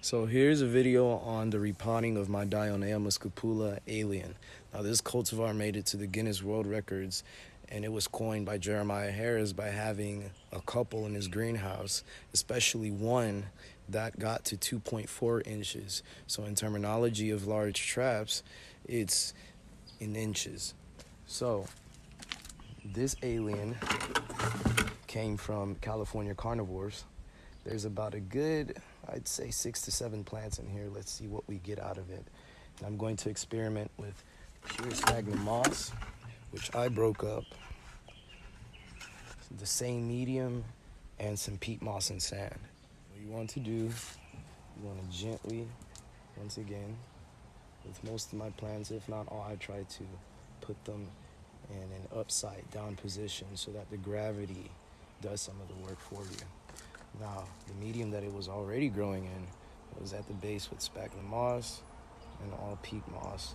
So here's a video on the repotting of my Dionea muscipula alien. Now this cultivar made it to the Guinness World Records, and it was coined by Jeremiah Harris by having a couple in his greenhouse, especially one that got to 2.4 inches. So in terminology of large traps, it's in inches. So this alien came from California carnivores. There's about a good, I'd say 6 to 7 plants in here. Let's see what we get out of it. And I'm going to experiment with pure sphagnum moss, which I broke up, the same medium, and some peat moss and sand. What you want to do, you want to gently, once again, with most of my plants, if not all, I try to put them in an upside down position so that the gravity does some of the work for you. Now, the medium that it was already growing in was at the base with sphagnum moss and all peat moss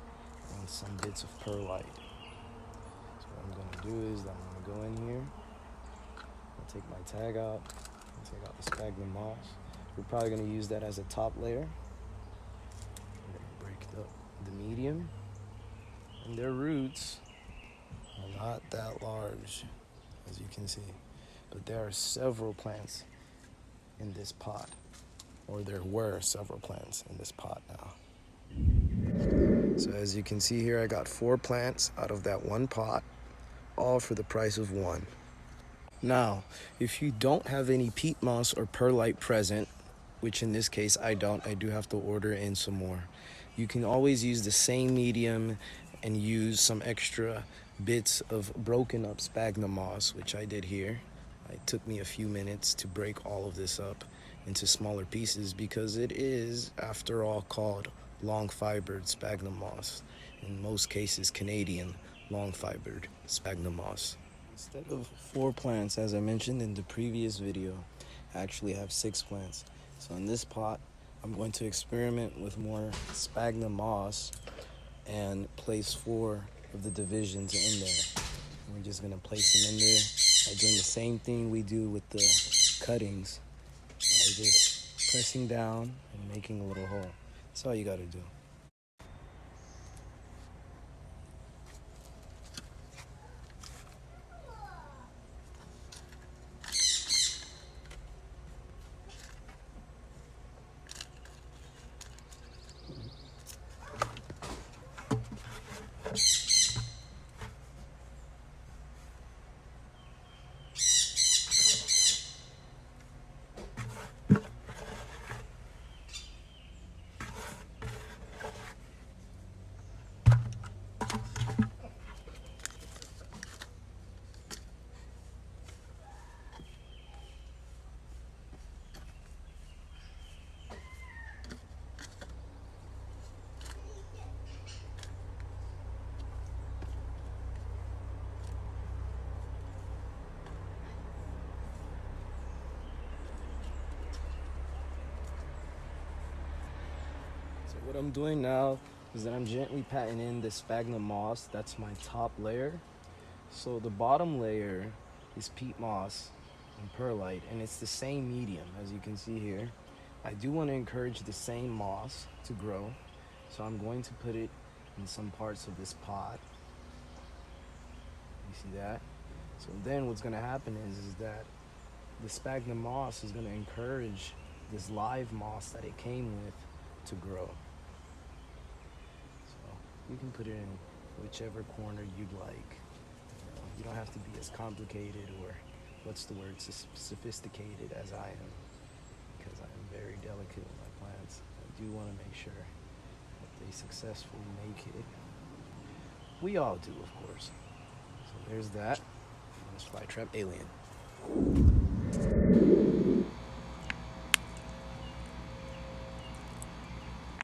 and some bits of perlite. So what I'm going to do is I'm going to go in here, I'll take my tag out, and take out the sphagnum moss. We're probably going to use that as a top layer. I'm going to break up the medium, and their roots are not that large, as you can see, but there are several plants in this pot, or there were several plants in this pot now. So as you can see here, I got 4 plants out of that one pot, all for the price of 1. Now, if you don't have any peat moss or perlite present, which in this case I don't, I do have to order in some more. You can always use the same medium and use some extra bits of broken up sphagnum moss, which I did here. It took me a few minutes to break all of this up into smaller pieces because it is, after all, called long-fibered sphagnum moss. In most cases, Canadian long-fibered sphagnum moss. Instead of 4 plants, as I mentioned in the previous video, I actually have 6 plants. So in this pot, I'm going to experiment with more sphagnum moss and place 4 of the divisions in there. We're just going to place them in there by doing the same thing we do with the cuttings, by just pressing down and making a little hole. That's all you got to do. So what I'm doing now is that I'm gently patting in this sphagnum moss. That's my top layer. So the bottom layer is peat moss and perlite, and it's the same medium, as you can see here. I do want to encourage the same moss to grow, so I'm going to put it in some parts of this pot. You see that? So then what's going to happen is that the sphagnum moss is going to encourage this live moss that it came with to grow. So you can put it in whichever corner you'd like. You don't have to be as complicated or, what's the word, sophisticated as I am, because I am very delicate with my plants. I do want to make sure that they successfully make it. We all do, of course. So there's that. This Flytrap alien.